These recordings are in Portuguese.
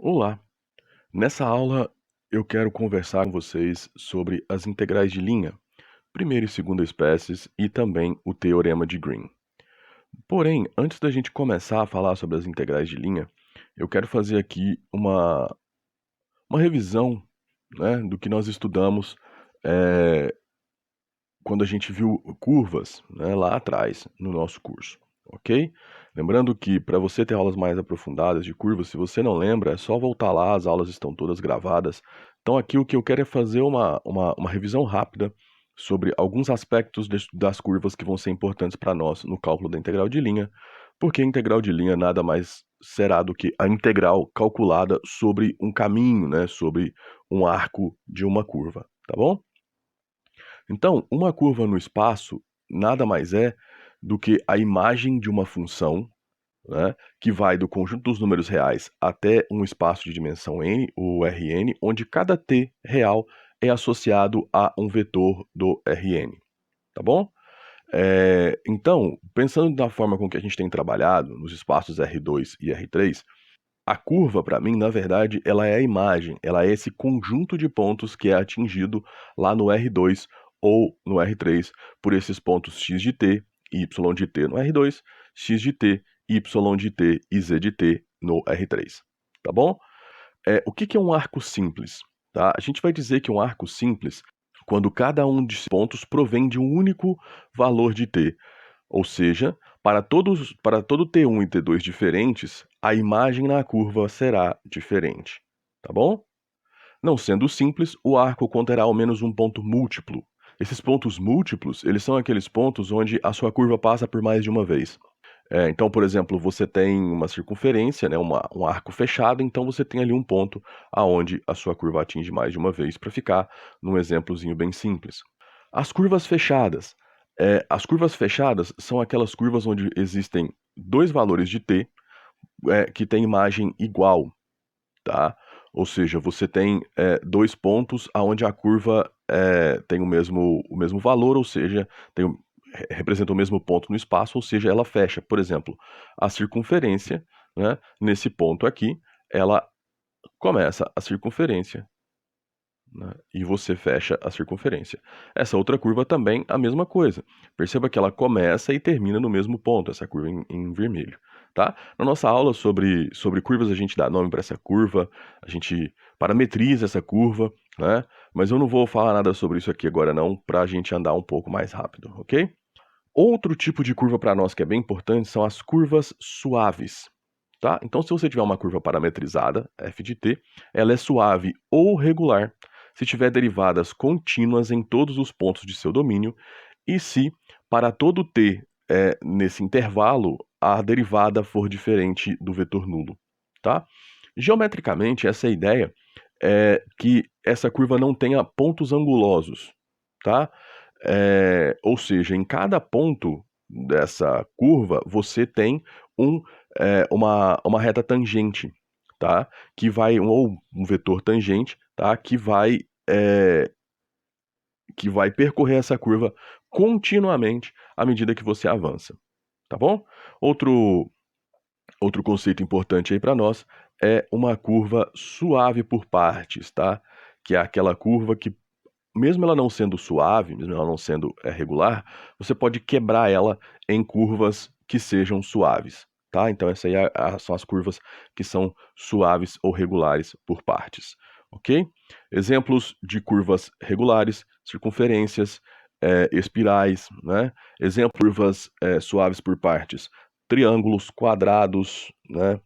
Olá! Nessa aula eu quero conversar com vocês sobre as integrais de linha, primeira e segunda espécies e também o teorema de Green. Porém, antes da gente começar a falar sobre as integrais de linha, eu quero fazer aqui uma revisão, né, do que nós estudamos quando a gente viu curvas, né, lá atrás no nosso curso, ok? Lembrando que para você ter aulas mais aprofundadas de curvas, se você não lembra, é só voltar lá, as aulas estão todas gravadas. Então aqui o que eu quero é fazer uma revisão rápida sobre alguns aspectos das curvas que vão ser importantes para nós no cálculo da integral de linha, porque a integral de linha nada mais será do que a integral calculada sobre um caminho, né, sobre um arco de uma curva, tá bom? Então, uma curva no espaço nada mais é do que a imagem de uma função, né, que vai do conjunto dos números reais até um espaço de dimensão n, o Rn, onde cada t real é associado a um vetor do Rn, tá bom? Então, pensando da forma com que a gente tem trabalhado nos espaços R2 e R3, a curva, para mim, na verdade, ela é a imagem, ela é esse conjunto de pontos que é atingido lá no R2 ou no R3 por esses pontos x de t e y de t no R2, x de t, y de t e z de t no R3, tá bom? O que é um arco simples? Tá? A gente vai dizer que um arco simples, quando cada um desses pontos provém de um único valor de t, ou seja, para todo T1 e T2 diferentes, a imagem na curva será diferente, tá bom? Não sendo simples, o arco conterá ao menos um ponto múltiplo. Esses pontos múltiplos, eles são aqueles pontos onde a sua curva passa por mais de uma vez. Então, por exemplo, você tem uma circunferência, né, um arco fechado, então você tem ali um ponto aonde a sua curva atinge mais de uma vez, para ficar num exemplozinho bem simples. As curvas fechadas. As curvas fechadas são aquelas curvas onde existem dois valores de t que têm imagem igual, tá? Ou seja, você tem dois pontos aonde a curva tem o mesmo valor, ou seja, representa o mesmo ponto no espaço, ou seja, ela fecha. Por exemplo, a circunferência, né, nesse ponto aqui, ela começa a circunferência, né, e você fecha a circunferência. Essa outra curva também a mesma coisa. Perceba que ela começa e termina no mesmo ponto, essa curva em vermelho, tá? Na nossa aula sobre curvas, a gente dá nome para essa curva, a gente parametriza essa curva, né? Mas eu não vou falar nada sobre isso aqui agora não, para a gente andar um pouco mais rápido, ok? Outro tipo de curva para nós que é bem importante são as curvas suaves, tá? Então, se você tiver uma curva parametrizada, f de t, ela é suave ou regular se tiver derivadas contínuas em todos os pontos de seu domínio e se, para todo t nesse intervalo, a derivada for diferente do vetor nulo, tá? Geometricamente, essa ideia é que essa curva não tenha pontos angulosos, tá? Ou seja, em cada ponto dessa curva, você tem uma reta tangente, tá? Que vai, ou um vetor tangente, tá? Que vai percorrer essa curva continuamente à medida que você avança, tá bom? Outro conceito importante aí para nós é uma curva suave por partes, tá? Que é aquela curva que, mesmo ela não sendo suave, mesmo ela não sendo regular, você pode quebrar ela em curvas que sejam suaves, tá? Então essa aí são as curvas que são suaves ou regulares por partes, ok? Exemplos de curvas regulares, circunferências, espirais, né? Exemplo de curvas suaves por partes, triângulos, quadrados, né?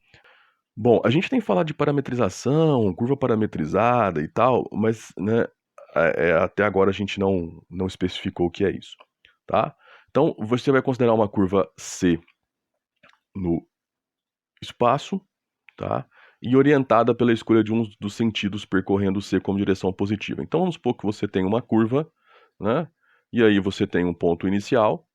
Bom, a gente tem falado de parametrização, curva parametrizada e tal, mas, né, até agora a gente não especificou o que é isso, tá? Então, você vai considerar uma curva C no espaço, tá? E orientada pela escolha de um dos sentidos percorrendo C como direção positiva. Então, vamos supor que você tem uma curva, né? E aí você tem um ponto inicial,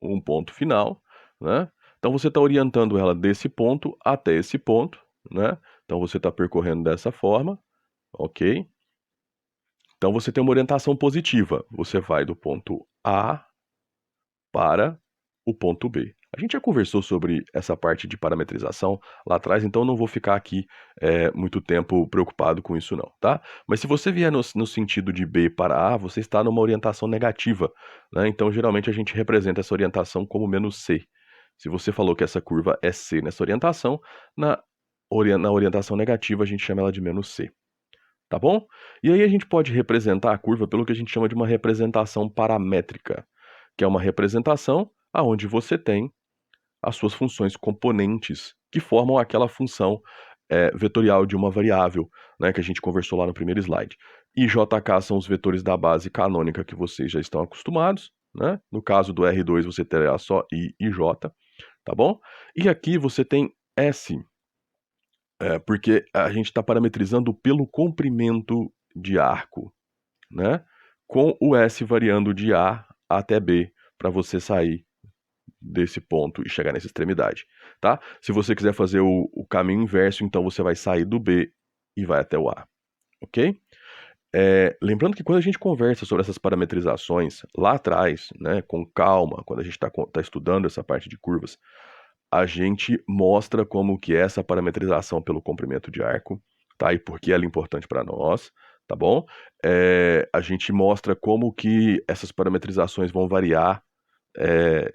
um ponto final, né? Então você está orientando ela desse ponto até esse ponto, né? Então você está percorrendo dessa forma, ok? Então você tem uma orientação positiva. Você vai do ponto A para o ponto B. A gente já conversou sobre essa parte de parametrização lá atrás, então não vou ficar aqui muito tempo preocupado com isso não, tá? Mas se você vier no sentido de B para A, você está numa orientação negativa, né? Então geralmente a gente representa essa orientação como menos C. Se você falou que essa curva é C nessa orientação, na orientação negativa a gente chama ela de menos C. Tá bom? E aí a gente pode representar a curva pelo que a gente chama de uma representação paramétrica, que é uma representação aonde você tem as suas funções componentes que formam aquela função vetorial de uma variável, né, que a gente conversou lá no primeiro slide. I, J, K são os vetores da base canônica que vocês já estão acostumados, né? No caso do R2 você terá só I e J, tá bom? E aqui você tem S, porque a gente está parametrizando pelo comprimento de arco, né? Com o S variando de A até B, para você sair desse ponto e chegar nessa extremidade, tá? Se você quiser fazer o caminho inverso, então você vai sair do B e vai até o A, ok? Lembrando que quando a gente conversa sobre essas parametrizações lá atrás, né, com calma, quando a gente está estudando essa parte de curvas, a gente mostra como que é essa parametrização pelo comprimento de arco, tá? E por que ela é importante para nós, tá bom? A gente mostra como que essas parametrizações vão variar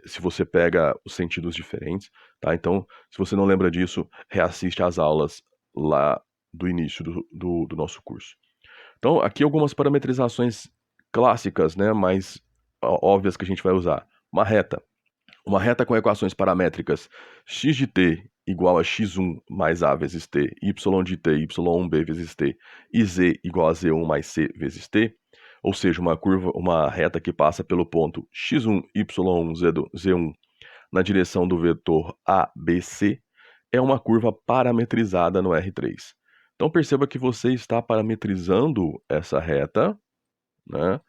se você pega os sentidos diferentes, tá? Então, se você não lembra disso, reassiste às aulas lá do início do nosso curso. Então, aqui algumas parametrizações clássicas, né, mais óbvias que a gente vai usar. Uma reta com equações paramétricas x de t igual a x1 mais a vezes t, y de t, y1b vezes t, e z igual a z1 mais c vezes t, ou seja, uma reta que passa pelo ponto x1, y1, z1 na direção do vetor ABC, é uma curva parametrizada no R3. Então perceba que você está parametrizando essa reta, né,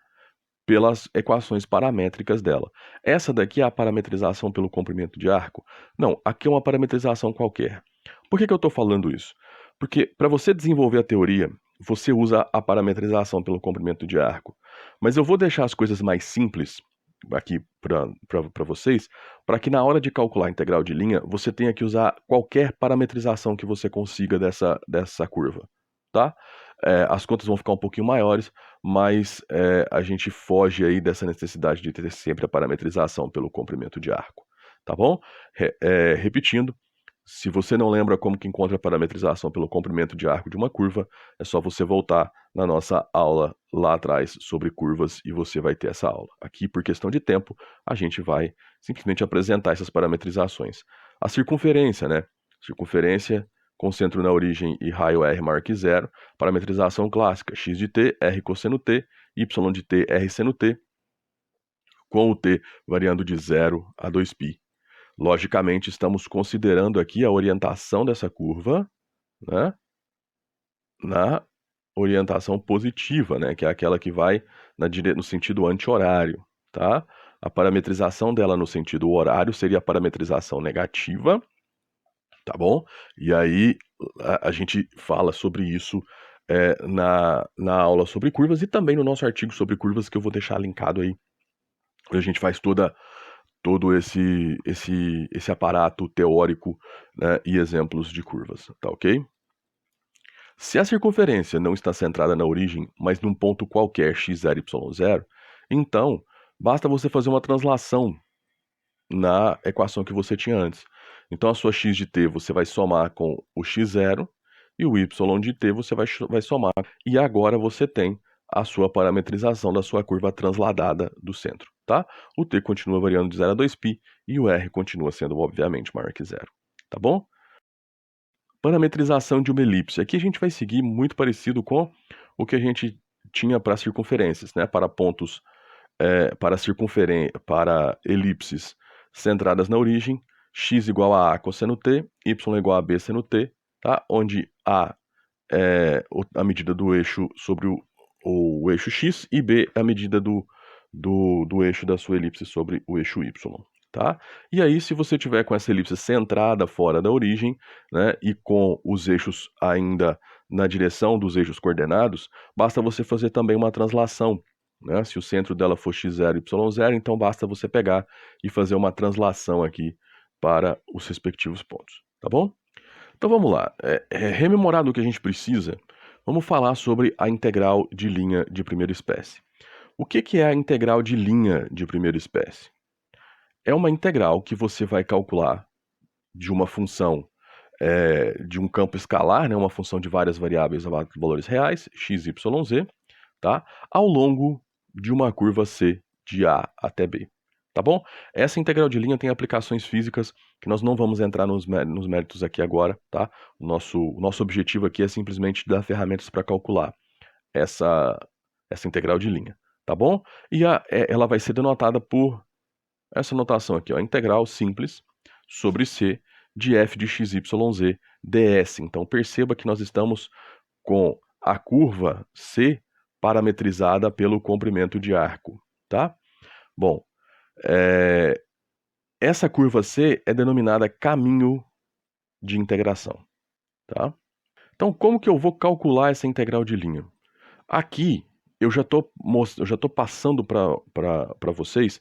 pelas equações paramétricas dela. Essa daqui é a parametrização pelo comprimento de arco? Não, aqui é uma parametrização qualquer. Por que eu estou falando isso? Porque para você desenvolver a teoria, você usa a parametrização pelo comprimento de arco. Mas eu vou deixar as coisas mais simples aqui para vocês, para que na hora de calcular a integral de linha, você tenha que usar qualquer parametrização que você consiga dessa curva, tá? As contas vão ficar um pouquinho maiores, mas a gente foge aí dessa necessidade de ter sempre a parametrização pelo comprimento de arco, tá bom? Repetindo, se você não lembra como que encontra a parametrização pelo comprimento de arco de uma curva, é só você voltar na nossa aula lá atrás sobre curvas e você vai ter essa aula. Aqui, por questão de tempo, a gente vai simplesmente apresentar essas parametrizações. A circunferência, né? Circunferência com centro na origem e raio R maior que zero, parametrização clássica, x de t, r cosseno t, y de t, r seno t, com o t variando de 0 a 2π. Logicamente, estamos considerando aqui a orientação dessa curva, né, na orientação positiva, né, que é aquela que vai no sentido anti-horário, tá? A parametrização dela no sentido horário seria a parametrização negativa, tá bom? E aí a gente fala sobre isso na aula sobre curvas e também no nosso artigo sobre curvas que eu vou deixar linkado aí. A gente faz todo esse aparato teórico, né, e exemplos de curvas, tá ok? Se a circunferência não está centrada na origem, mas num ponto qualquer x0, y0, então basta você fazer uma translação na equação que você tinha antes. Então a sua x de t você vai somar com o x0 e o y de t você vai somar. E agora você tem a sua parametrização da sua curva transladada do centro, tá? O t continua variando de 0 a 2π e o r continua sendo, obviamente, maior que zero, tá bom? Parametrização de uma elipse. Aqui a gente vai seguir muito parecido com o que a gente tinha para circunferências, né? Para pontos, para elipses centradas na origem, x igual a cosseno t, y igual a b seno t, tá? Onde a é a medida do eixo sobre o eixo x e b é a medida do eixo da sua elipse sobre o eixo y, tá? E aí, se você tiver com essa elipse centrada fora da origem, né, e com os eixos ainda na direção dos eixos coordenados, basta você fazer também uma translação, né? Se o centro dela for x0, y0, então basta você pegar e fazer uma translação aqui para os respectivos pontos, tá bom? Então vamos lá, rememorado o que a gente precisa, vamos falar sobre a integral de linha de primeira espécie. O que é a integral de linha de primeira espécie? É uma integral que você vai calcular de uma função de um campo escalar, né, uma função de várias variáveis a valores reais, x, y, z, tá? Ao longo de uma curva C de A até B, tá bom? Essa integral de linha tem aplicações físicas que nós não vamos entrar nos méritos aqui agora, tá? O nosso objetivo aqui é simplesmente dar ferramentas para calcular essa, essa integral de linha, tá bom? E ela vai ser denotada por essa notação aqui, ó, integral simples sobre C de f de x, y, z ds. Então perceba que nós estamos com a curva C parametrizada pelo comprimento de arco, tá? Bom, essa curva C é denominada caminho de integração, tá? Então, como que eu vou calcular essa integral de linha? Aqui, eu já estou passando para vocês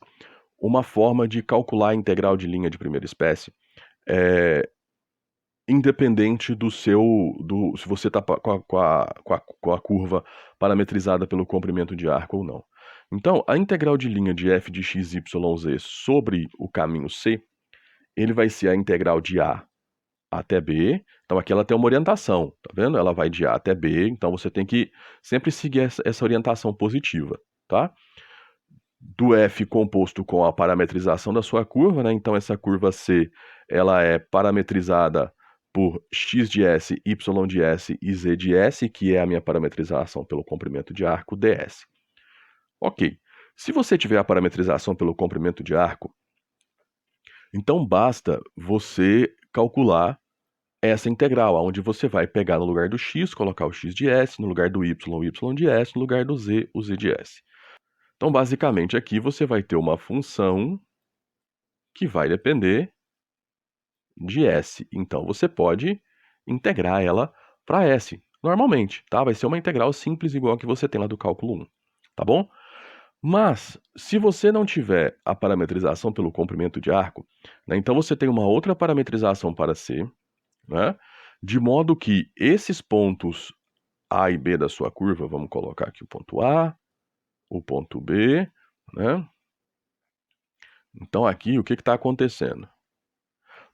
uma forma de calcular a integral de linha de primeira espécie, independente se você está com a curva parametrizada pelo comprimento de arco ou não. Então, a integral de linha de f de x, y, z sobre o caminho C, ele vai ser a integral de A até B. Então, aqui ela tem uma orientação, tá vendo? Ela vai de A até B, então você tem que sempre seguir essa orientação positiva, tá? Do f composto com a parametrização da sua curva, né? Então, essa curva C, ela é parametrizada por x de s, y de s e z de s, que é a minha parametrização pelo comprimento de arco ds. Ok. Se você tiver a parametrização pelo comprimento de arco, então basta você calcular essa integral, onde você vai pegar no lugar do x, colocar o x de s, no lugar do y, o y de s, no lugar do z, o z de s. Então, basicamente, aqui você vai ter uma função que vai depender de s. Então, você pode integrar ela para s, normalmente, tá? Vai ser uma integral simples, igual a que você tem lá do cálculo 1, tá bom? Mas, se você não tiver a parametrização pelo comprimento de arco, né, então você tem uma outra parametrização para C, né, de modo que esses pontos A e B da sua curva, vamos colocar aqui o ponto A, o ponto B, né? Então aqui o que está acontecendo?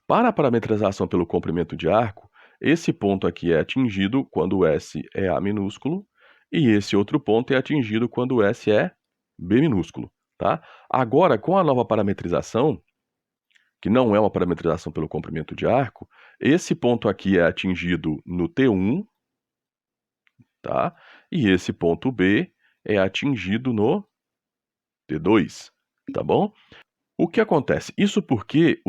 Para a parametrização pelo comprimento de arco, esse ponto aqui é atingido quando o S é A minúsculo, e esse outro ponto é atingido quando o S é B minúsculo, tá? Agora, com a nova parametrização, que não é uma parametrização pelo comprimento de arco, esse ponto aqui é atingido no T1, tá? E esse ponto B é atingido no T2, tá bom? O que acontece? Isso porque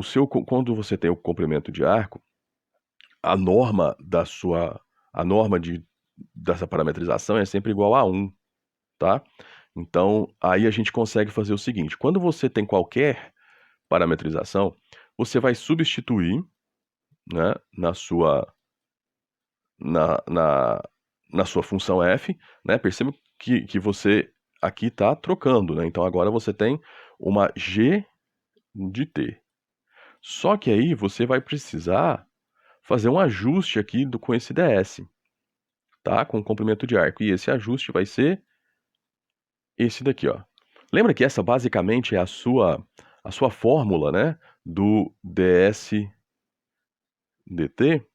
quando você tem o comprimento de arco, a norma dessa parametrização é sempre igual a 1, tá? Então, aí a gente consegue fazer o seguinte: quando você tem qualquer parametrização, você vai substituir, né, na, na, na sua função f, né? Perceba que você aqui está trocando, né? Então agora você tem uma g de t. Só que aí você vai precisar fazer um ajuste aqui com esse ds, tá? Com o comprimento de arco. E esse ajuste vai ser esse daqui, ó. Lembra que essa basicamente é a sua fórmula, né? Do ds dt,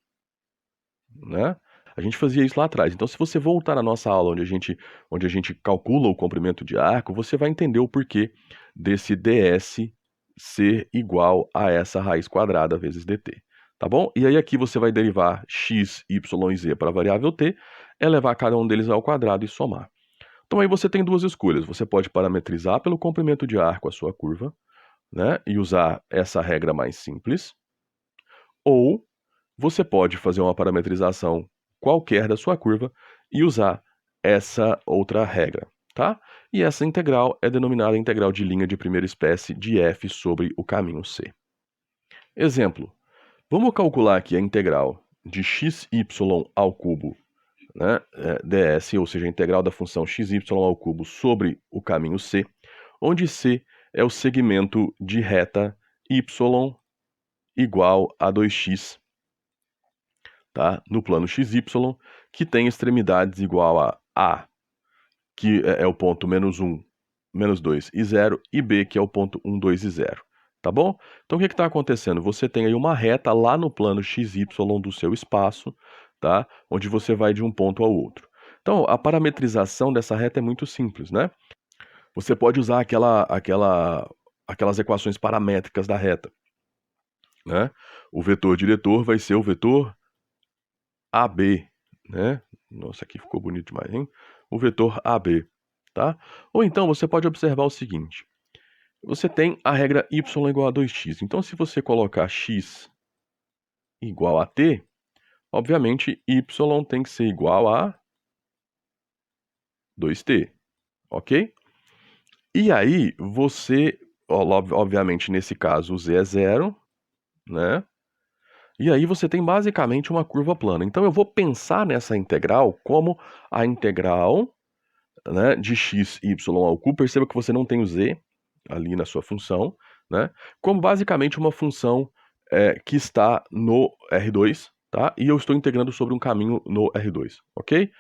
né? A gente fazia isso lá atrás. Então, se você voltar na nossa aula onde a gente calcula o comprimento de arco, você vai entender o porquê desse ds ser igual a essa raiz quadrada vezes dt. Tá bom? E aí aqui você vai derivar x, y e z para a variável t, elevar cada um deles ao quadrado e somar. Então aí você tem duas escolhas. Você pode parametrizar pelo comprimento de arco a sua curva, né? E usar essa regra mais simples. Ou você pode fazer uma parametrização qualquer da sua curva e usar essa outra regra, tá? E essa integral é denominada integral de linha de primeira espécie de f sobre o caminho C. Exemplo, vamos calcular aqui a integral de xy ao cubo, né, ds, ou seja, a integral da função xy ao cubo sobre o caminho C, onde C é o segmento de reta y igual a 2x, tá? No plano xy, que tem extremidades igual a, que é o ponto -1, -2 e 0, e B, que é o ponto 1, 2 e 0. Tá bom? Então o que está acontecendo? Você tem aí uma reta lá no plano xy do seu espaço, tá? Onde você vai de um ponto ao outro. Então a parametrização dessa reta é muito simples, né? Você pode usar aquelas equações paramétricas da reta, né? O vetor diretor vai ser o vetor AB, né? Nossa, aqui ficou bonito demais, hein? O vetor AB, tá? Ou então você pode observar o seguinte: você tem a regra y igual a 2x. Então, se você colocar x igual a t, obviamente y tem que ser igual a 2t, ok? E aí você, obviamente nesse caso o z é 0, né? E aí você tem basicamente uma curva plana. Então eu vou pensar nessa integral como a integral, né, de x, y ao cubo. Perceba que você não tem o z ali na sua função, né? Como basicamente uma função que está no R2, tá? E eu estou integrando sobre um caminho no R2, ok?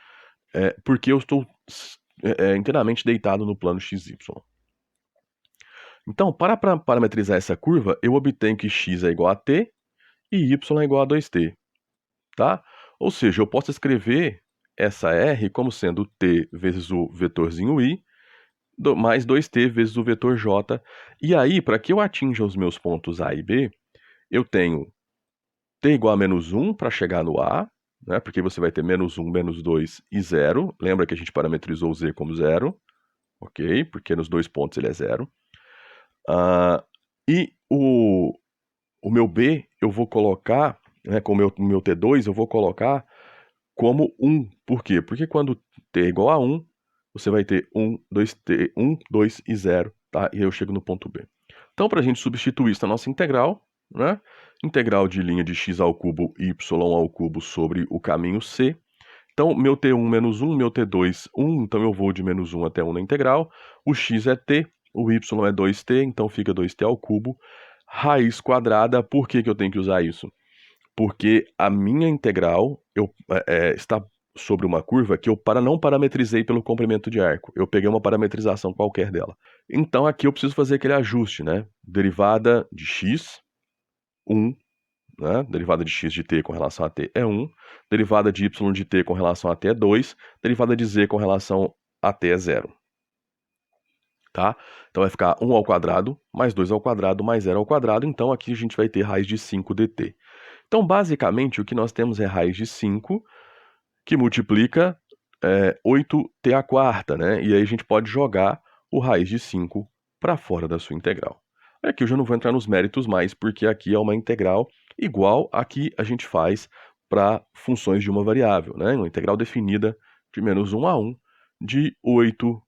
Porque eu estou inteiramente deitado no plano XY. Então, para parametrizar essa curva, eu obtenho que x é igual a t e y é igual a 2t, tá? Ou seja, eu posso escrever essa r como sendo t vezes o vetorzinho i, mais 2t vezes o vetor j. E aí, para que eu atinja os meus pontos A e B, eu tenho t igual a -1 para chegar no A, né? Porque você vai ter -1, -2 e 0. Lembra que a gente parametrizou o z como 0, ok? Porque nos dois pontos ele é 0. E o meu B eu vou colocar, né, com o meu T2, eu vou colocar como 1. Por quê? Porque quando t é igual a 1, você vai ter 1, 2t, 1, 2 e 0, tá? E aí eu chego no ponto B. Então, para a gente substituir isso na nossa integral, né? Integral de linha de x ao cubo y ao cubo sobre o caminho C. Então, meu T1 menos 1, meu T2, 1, então eu vou de -1 até 1 na integral. O x é t, o y é 2t, então fica 2t ao cubo. Raiz quadrada, por que que eu tenho que usar isso? Porque a minha integral está sobre uma curva que eu não parametrizei pelo comprimento de arco. Eu peguei uma parametrização qualquer dela. Então aqui eu preciso fazer aquele ajuste, né? Derivada de x, 1, né? Derivada de x de t com relação a t é 1. Derivada de y de t com relação a t é 2. Derivada de z com relação a t é 0. Tá? Então vai ficar 1 ao quadrado, mais 2 ao quadrado, mais 0 ao quadrado. Então aqui a gente vai ter raiz de 5 dt. Então, basicamente, o que nós temos é raiz de 5, que multiplica 8t à quarta, né? E aí a gente pode jogar o raiz de 5 para fora da sua integral. Aqui eu já não vou entrar nos méritos mais, porque aqui é uma integral igual a que a gente faz para funções de uma variável, né? Uma integral definida de -1 a 1 de 8t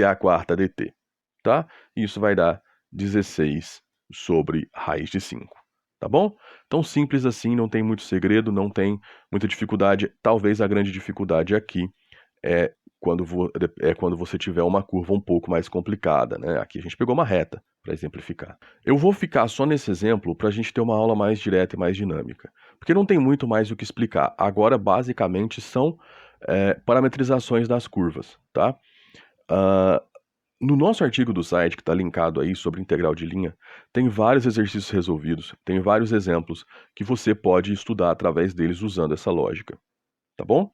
à quarta dt, tá? Isso vai dar 16 sobre raiz de 5. Tá bom? Tão simples assim, não tem muito segredo, não tem muita dificuldade. Talvez a grande dificuldade aqui é quando você tiver uma curva um pouco mais complicada, né? Aqui a gente pegou uma reta para exemplificar. Eu vou ficar só nesse exemplo para a gente ter uma aula mais direta e mais dinâmica, porque não tem muito mais o que explicar. Agora, basicamente, são parametrizações das curvas, tá? No nosso artigo do site, que está linkado aí sobre integral de linha, tem vários exercícios resolvidos, tem vários exemplos que você pode estudar através deles usando essa lógica, tá bom?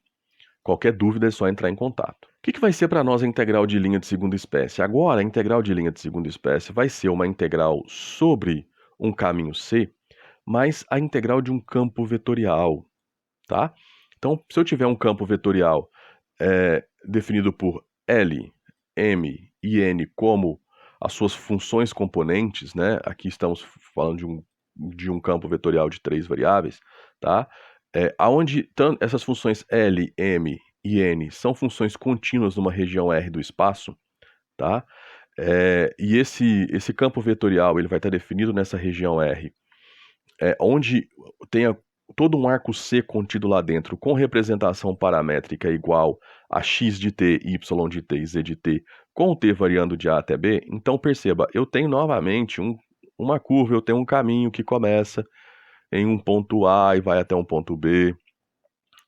Qualquer dúvida é só entrar em contato. O que vai ser para nós a integral de linha de segunda espécie? Agora, a integral de linha de segunda espécie vai ser uma integral sobre um caminho C, mas a integral de um campo vetorial, tá? Então, se eu tiver um campo vetorial definido por L, M e N como as suas funções componentes, né? Aqui estamos falando de um campo vetorial de 3 variáveis, tá? Aonde essas funções L, M e N são funções contínuas numa região R do espaço, tá? E esse campo vetorial ele vai estar definido nessa região R, onde tenha todo um arco C contido lá dentro, com representação paramétrica igual a x de t, y de t e z de t, com o t variando de A até B. Então perceba, eu tenho novamente uma curva, eu tenho um caminho que começa em um ponto A e vai até um ponto B,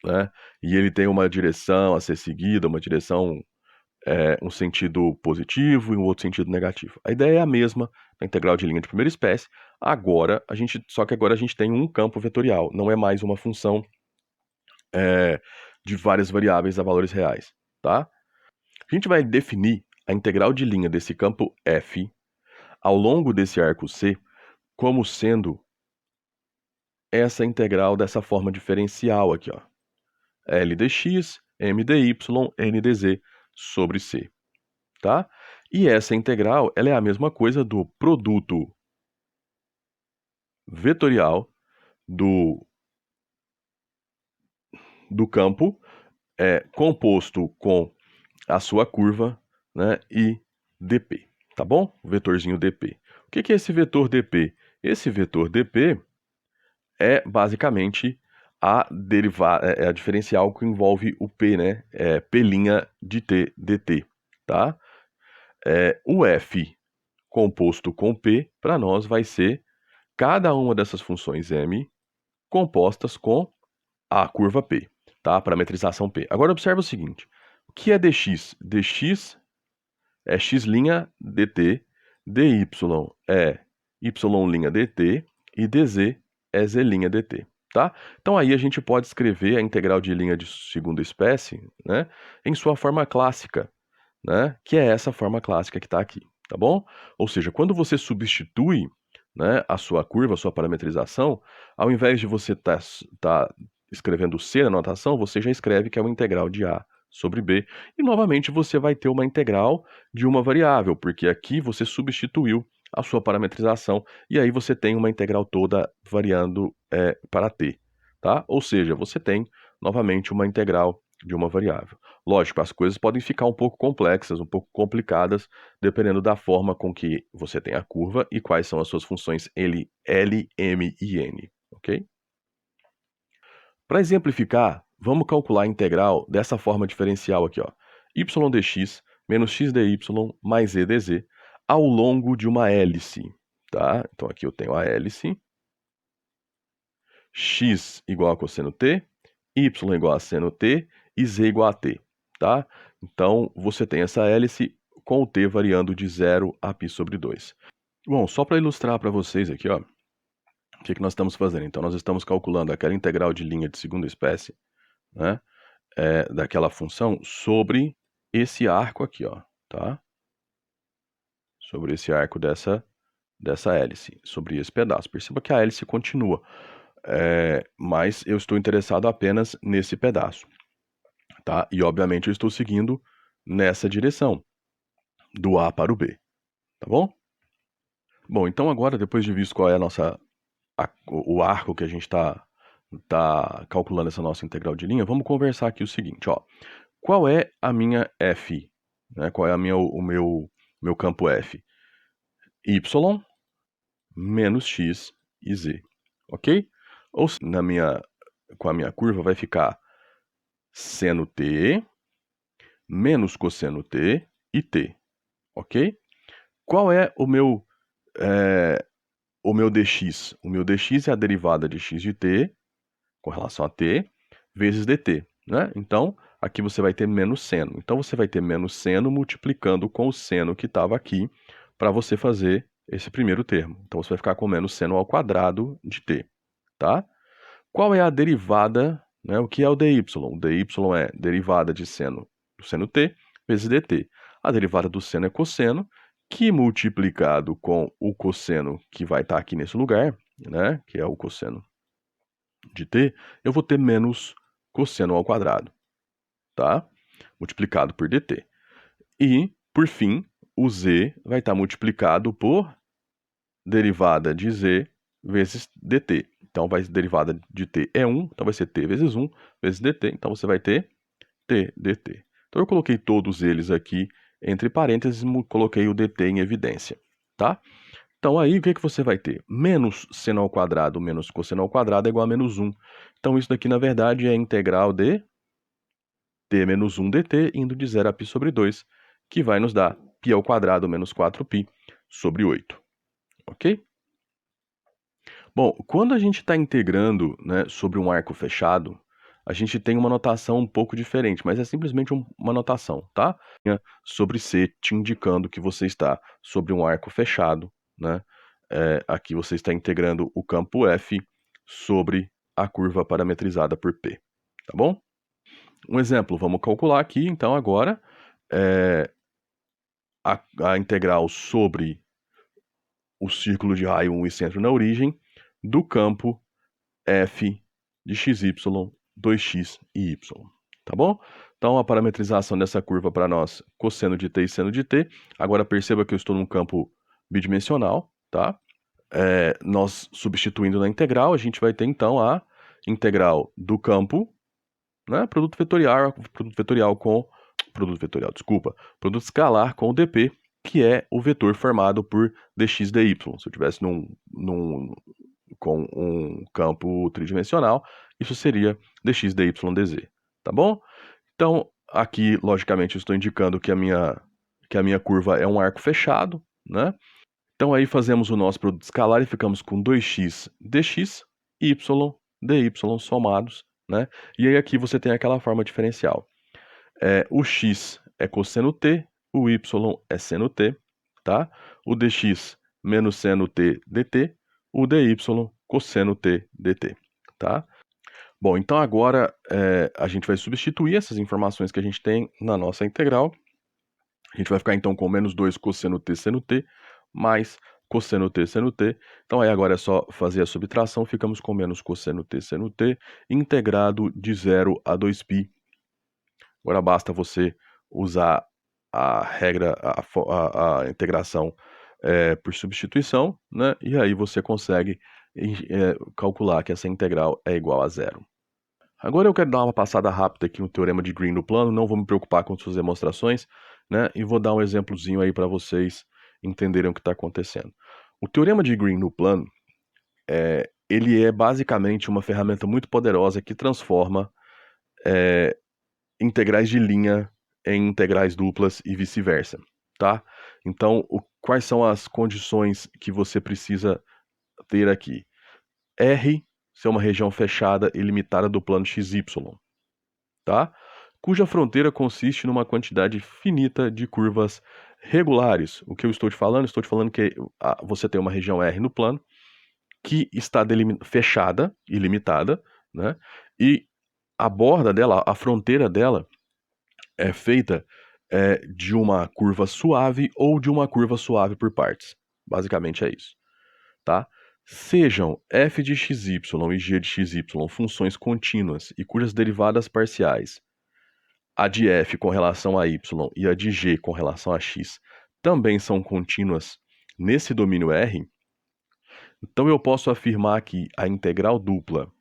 né? E ele tem uma direção a ser seguida, uma direção, um sentido positivo e um outro sentido negativo. A ideia é a mesma da integral de linha de primeira espécie. Só que agora a gente tem um campo vetorial, não é mais uma função de várias variáveis a valores reais, tá? A gente vai definir a integral de linha desse campo f ao longo desse arco C como sendo essa integral dessa forma diferencial aqui, ó. L dx, m dy, n dz sobre C, tá? E essa integral, ela é a mesma coisa do produto vetorial do campo composto com a sua curva, né, e dp, tá bom? O vetorzinho dp. O que é esse vetor dp? Esse vetor dp é basicamente a diferencial que envolve o p, né? P' de t dt, tá? O f composto com p, para nós vai ser cada uma dessas funções m compostas com a curva p, tá? A parametrização p. Agora observa o seguinte, o que é dx? Dx é x' dt, dy é y' dt e dz é z' dt, tá? Então aí a gente pode escrever a integral de linha de segunda espécie, né, em sua forma clássica, né, que é essa forma clássica que está aqui, tá bom? Ou seja, quando você substitui, né, a sua curva, a sua parametrização, ao invés de você tá escrevendo C na notação, você já escreve que é uma integral de A sobre B, e novamente você vai ter uma integral de uma variável, porque aqui você substituiu a sua parametrização, e aí você tem uma integral toda variando para t, tá? Ou seja, você tem novamente uma integral de uma variável. Lógico, as coisas podem ficar um pouco complexas, um pouco complicadas, dependendo da forma com que você tem a curva e quais são as suas funções L, M e N, ok? Para exemplificar, vamos calcular a integral dessa forma diferencial aqui, ó. Y dx menos x dy mais e dz ao longo de uma hélice, tá? Então aqui eu tenho a hélice, x igual a cosseno t, y igual a seno t e z igual a t, tá? Então você tem essa hélice com o t variando de 0 a π sobre 2. Bom, só para ilustrar para vocês aqui, ó, o que nós estamos fazendo? Então nós estamos calculando aquela integral de linha de segunda espécie, né? Daquela função sobre esse arco aqui, ó, tá? Sobre esse arco dessa hélice, sobre esse pedaço. Perceba que a hélice continua, mas eu estou interessado apenas nesse pedaço, tá? E obviamente eu estou seguindo nessa direção, do A para o B, tá bom? Bom, então agora, depois de visto qual é o arco que a gente está calculando essa nossa integral de linha, vamos conversar aqui o seguinte, ó. Qual é a minha f? Né? Qual é o meu campo f? Y menos x e z, ok? Ou com a minha curva vai ficar seno t menos cosseno t e t, ok? Qual é o meu dx? O meu dx é a derivada de x de t com relação a t vezes dt, né? Então, aqui você vai ter menos seno. Então, você vai ter menos seno multiplicando com o seno que estava aqui para você fazer esse primeiro termo. Então, você vai ficar com menos seno ao quadrado de t, tá? Qual é a derivada, né? O que é o dy? O dy é derivada de seno do seno t vezes dt. A derivada do seno é cosseno, que multiplicado com o cosseno que vai estar aqui nesse lugar, né? Que é o cosseno de t, eu vou ter menos cosseno ao quadrado, tá? Multiplicado por dt. E, por fim, o z vai estar multiplicado por derivada de z vezes dt. Então, derivada de t é 1, então vai ser t vezes 1 vezes dt. Então, você vai ter t dt. Então, eu coloquei todos eles aqui entre parênteses e coloquei o dt em evidência, tá? Então, aí, o que você vai ter? Menos seno ao quadrado menos cosseno ao quadrado é igual a menos 1. Então, isso daqui, na verdade, é a integral de t menos 1 dt indo de 0 a π sobre 2, que vai nos dar π ao quadrado menos 4π sobre 8. Ok? Bom, quando a gente está integrando, né, sobre um arco fechado, a gente tem uma notação um pouco diferente, mas é simplesmente uma notação, tá? Sobre C te indicando que você está sobre um arco fechado, né? Aqui você está integrando o campo F sobre a curva parametrizada por P, tá bom? Um exemplo, vamos calcular aqui, então, agora, a integral sobre o círculo de raio 1 e centro na origem do campo f de xy, 2x e y, tá bom? Então, a parametrização dessa curva para nós, cosseno de t e seno de t. Agora, perceba que eu estou num campo bidimensional, tá? Nós substituindo na integral, a gente vai ter, então, a integral do campo, né? Produto vetorial com... Produto escalar com o dp, que é o vetor formado por dx dy. Se eu tivesse com um campo tridimensional, isso seria dx, dy, dz, tá bom? Então, aqui, logicamente, eu estou indicando que a minha curva é um arco fechado, né? Então, aí fazemos o nosso produto escalar e ficamos com 2x dx, y, dy somados, né? E aí aqui você tem aquela forma diferencial. O x é cosseno t, o y é seno t, tá? O dx menos seno t dt, o dy cosseno t dt, tá? Bom, então agora a gente vai substituir essas informações que a gente tem na nossa integral. A gente vai ficar então com menos 2 cosseno t seno t, mais cosseno t seno t. Então aí agora é só fazer a subtração, ficamos com menos cosseno t seno t, integrado de 0 a 2π. Agora basta você usar a regra, a integração por substituição, né? E aí você consegue calcular que essa integral é igual a zero. Agora eu quero dar uma passada rápida aqui no teorema de Green no plano, não vou me preocupar com suas demonstrações, né? E vou dar um exemplozinho aí para vocês entenderem o que está acontecendo. O teorema de Green no plano, ele é basicamente uma ferramenta muito poderosa que transforma integrais de linha em integrais duplas e vice-versa, tá? Então, quais são as condições que você precisa ter aqui? R ser uma região fechada e limitada do plano XY, tá? Cuja fronteira consiste numa quantidade finita de curvas regulares. O que eu estou te falando? Estou te falando que você tem uma região R no plano que está fechada e limitada, né? E a borda dela, a fronteira dela, é feita de uma curva suave ou de uma curva suave por partes. Basicamente é isso, tá? Sejam f de xy e g de xy funções contínuas e cujas derivadas parciais, a de f com relação a y e a de g com relação a x, também são contínuas nesse domínio R, então eu posso afirmar que a integral dupla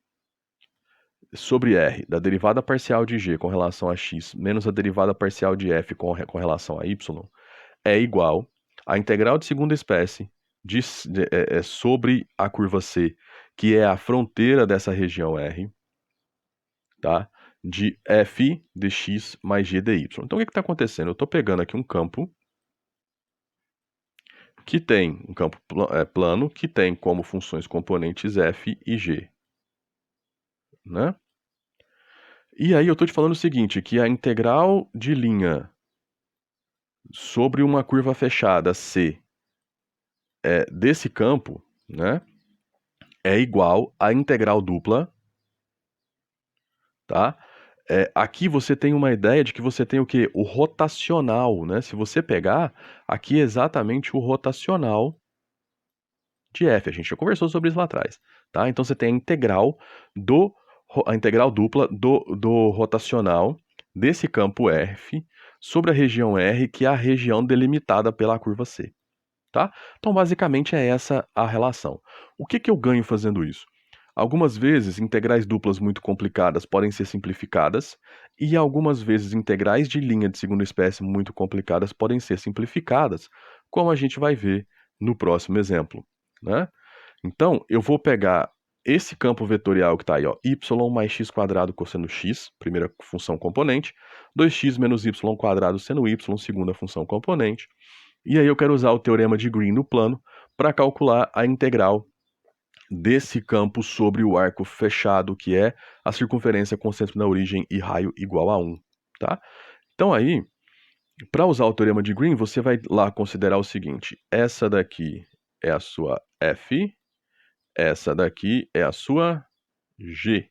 sobre R da derivada parcial de g com relação a x menos a derivada parcial de f com relação a y é igual à integral de segunda espécie sobre a curva C, que é a fronteira dessa região R, tá? De f dx mais g dy. Então, o que está acontecendo? Eu estou pegando aqui um campo que tem um campo plano que tem como funções componentes f e g, né? E aí eu estou te falando o seguinte, que a integral de linha sobre uma curva fechada C desse campo, né, é igual à integral dupla, tá? Aqui você tem uma ideia de que você tem o quê? O rotacional, né? Se você pegar, aqui é exatamente o rotacional de f. A gente já conversou sobre isso lá atrás, tá? Então você tem a integral dupla do rotacional desse campo f sobre a região R, que é a região delimitada pela curva C, tá? Então basicamente é essa a relação. O que eu ganho fazendo isso? Algumas vezes integrais duplas muito complicadas podem ser simplificadas e algumas vezes integrais de linha de segunda espécie muito complicadas podem ser simplificadas, como a gente vai ver no próximo exemplo, né? Então, eu vou pegar esse campo vetorial que está aí, ó, y mais x quadrado cosseno x, primeira função componente, 2x menos y quadrado seno y, segunda função componente, e aí eu quero usar o teorema de Green no plano para calcular a integral desse campo sobre o arco fechado, que é a circunferência com centro na origem e raio igual a 1, tá? Então aí, para usar o teorema de Green, você vai lá considerar o seguinte: essa daqui é a sua F, essa daqui é a sua G.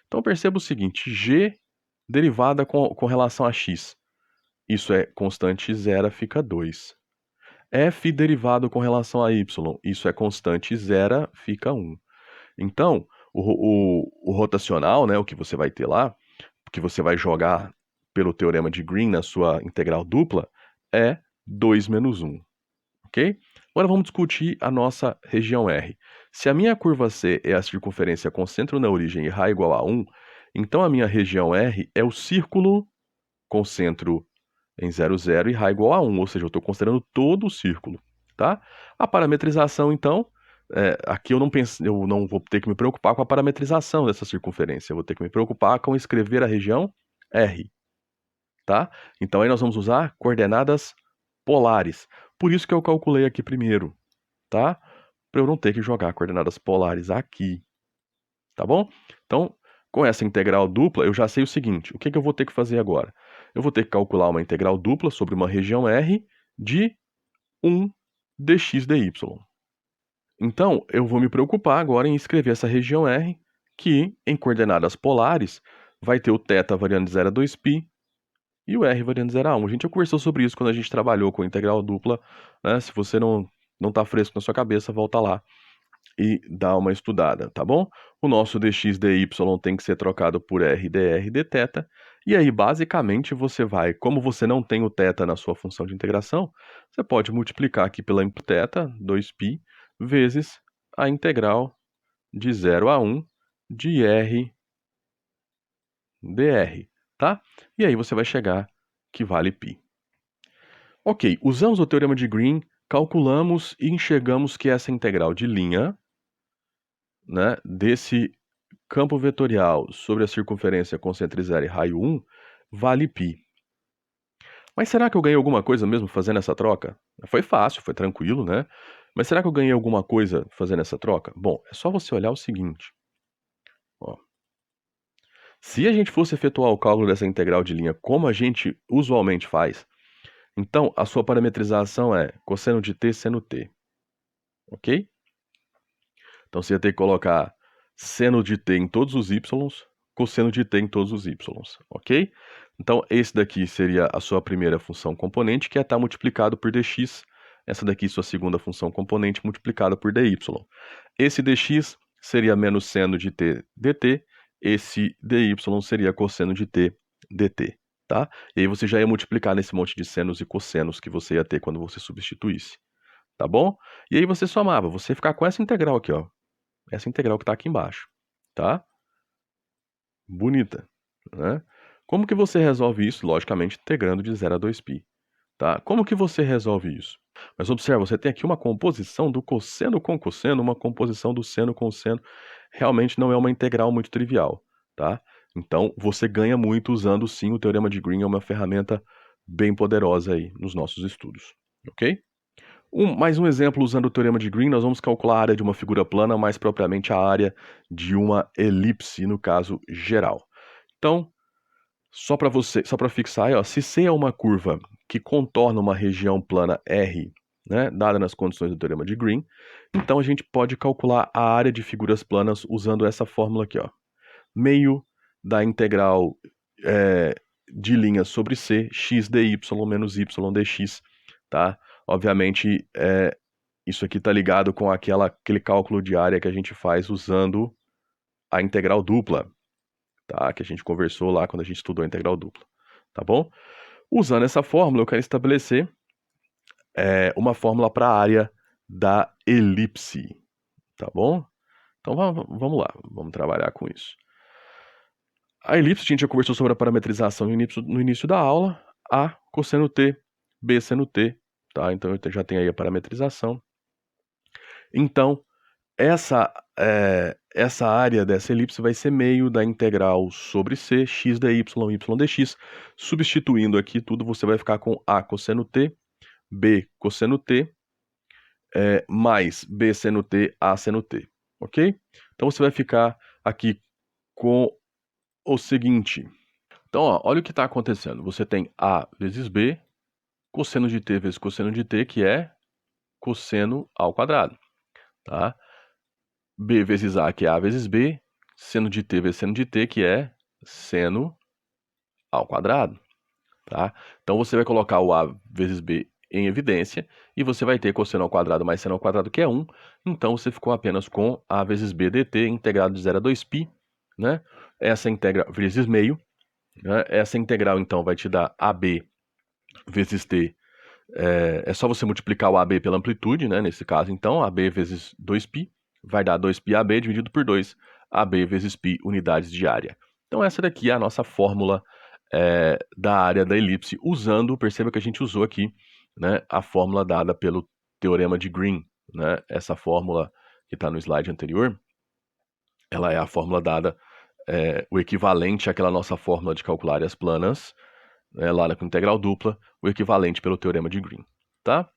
Então perceba o seguinte: G derivada com relação a x, isso é constante zero, fica 2. F derivado com relação a y, isso é constante zero, fica 1. Então, o rotacional, né, o que você vai ter lá, que você vai jogar pelo teorema de Green na sua integral dupla, é 2 menos 1, ok? Agora vamos discutir a nossa região R. Se a minha curva C é a circunferência com centro na origem e raio igual a 1, então a minha região R é o círculo com centro em 0, 0 e raio igual a 1, ou seja, eu estou considerando todo o círculo, tá? A parametrização, então, aqui eu não vou ter que me preocupar com a parametrização dessa circunferência, eu vou ter que me preocupar com escrever a região R, tá? Então aí nós vamos usar coordenadas polares, por isso que eu calculei aqui primeiro, tá? Para eu não ter que jogar coordenadas polares aqui, tá bom? Então, com essa integral dupla, eu já sei o seguinte: o que eu vou ter que fazer agora? Eu vou ter que calcular uma integral dupla sobre uma região R de 1 dx dy. Então, eu vou me preocupar agora em escrever essa região R, que em coordenadas polares vai ter o θ variando de 0 a 2π e o R variando de 0 a 1. A gente já conversou sobre isso quando a gente trabalhou com integral dupla, né? Se você não está fresco na sua cabeça, volta lá e dá uma estudada, tá bom? O nosso dx dy tem que ser trocado por r dr dθ, e aí basicamente você vai, como você não tem o θ na sua função de integração, você pode multiplicar aqui pela θ, 2π, vezes a integral de 0 a 1 de r dr, tá? E aí você vai chegar que vale π. Ok, usamos o teorema de Green, calculamos e enxergamos que essa integral de linha, né, desse campo vetorial sobre a circunferência com centro 0 e raio 1 vale π. Mas será que eu ganhei alguma coisa mesmo fazendo essa troca? Foi fácil, foi tranquilo, né? Mas será que eu ganhei alguma coisa fazendo essa troca? Bom, é só você olhar o seguinte. Ó. Se a gente fosse efetuar o cálculo dessa integral de linha como a gente usualmente faz, então a sua parametrização é cosseno de t seno t. Ok? Então você ia ter que colocar seno de t em todos os y, cosseno de t em todos os y, ok? Então esse daqui seria a sua primeira função componente, que é estar multiplicado por dx. Essa daqui sua segunda função componente multiplicada por dy. Esse dx seria menos seno de t dt, esse dy seria cosseno de t dt, tá? E aí você já ia multiplicar nesse monte de senos e cossenos que você ia ter quando você substituísse, tá bom? E aí você somava, você ia ficar com essa integral aqui, ó. Essa integral que está aqui embaixo, tá? Bonita, né? Como que você resolve isso? Logicamente, integrando de 0 a 2π, tá? Como que você resolve isso? Mas observa, você tem aqui uma composição do cosseno com cosseno, uma composição do seno com seno. Realmente não é uma integral muito trivial, tá? Então, você ganha muito usando, sim, o teorema de Green, é uma ferramenta bem poderosa aí nos nossos estudos, ok? Mais um exemplo usando o teorema de Green, nós vamos calcular a área de uma figura plana, mais propriamente a área de uma elipse, no caso geral. Então, só para fixar aí, ó, se C é uma curva que contorna uma região plana R, né, dada nas condições do teorema de Green, então a gente pode calcular a área de figuras planas usando essa fórmula aqui, ó. Meio da integral de linha sobre C, x dy menos y dx, tá? Obviamente, isso aqui está ligado com aquele cálculo de área que a gente faz usando a integral dupla, tá? Que a gente conversou lá quando a gente estudou a integral dupla, tá bom? Usando essa fórmula, eu quero estabelecer uma fórmula para a área da elipse, tá bom? Então vamos lá, vamos trabalhar com isso. A elipse, a gente já conversou sobre a parametrização no início da aula. A cosseno t, B seno t, tá? Então eu já tenho aí a parametrização. Então, essa área dessa elipse vai ser meio da integral sobre C, x dy, y dx. Substituindo aqui tudo, você vai ficar com A cosseno t, B cosseno t, mais B seno t, A seno t. ok? Então você vai ficar aqui com o seguinte. Então, ó, olha o que está acontecendo. Você tem A vezes B, cosseno de T vezes cosseno de T, que é cosseno ao quadrado, tá? B vezes A, que é A vezes B, seno de T vezes seno de T, que é seno ao quadrado, tá? Então você vai colocar o A vezes B em evidência e você vai ter cosseno ao quadrado mais seno ao quadrado, que é 1. Então você ficou apenas com A vezes B dt integrado de 0 a 2π, né? Essa integral vezes meio, né? Essa integral então vai te dar AB vezes T. É só você multiplicar o AB pela amplitude, né? Nesse caso, então, AB vezes 2π vai dar 2πAB dividido por 2, AB vezes π unidades de área. Então, essa daqui é a nossa fórmula da área da elipse, usando, perceba que a gente usou aqui, né, a fórmula dada pelo teorema de Green, né? Essa fórmula que está no slide anterior, ela é a fórmula dada, o equivalente àquela nossa fórmula de calcular áreas planas, lá com integral dupla, o equivalente pelo teorema de Green, tá?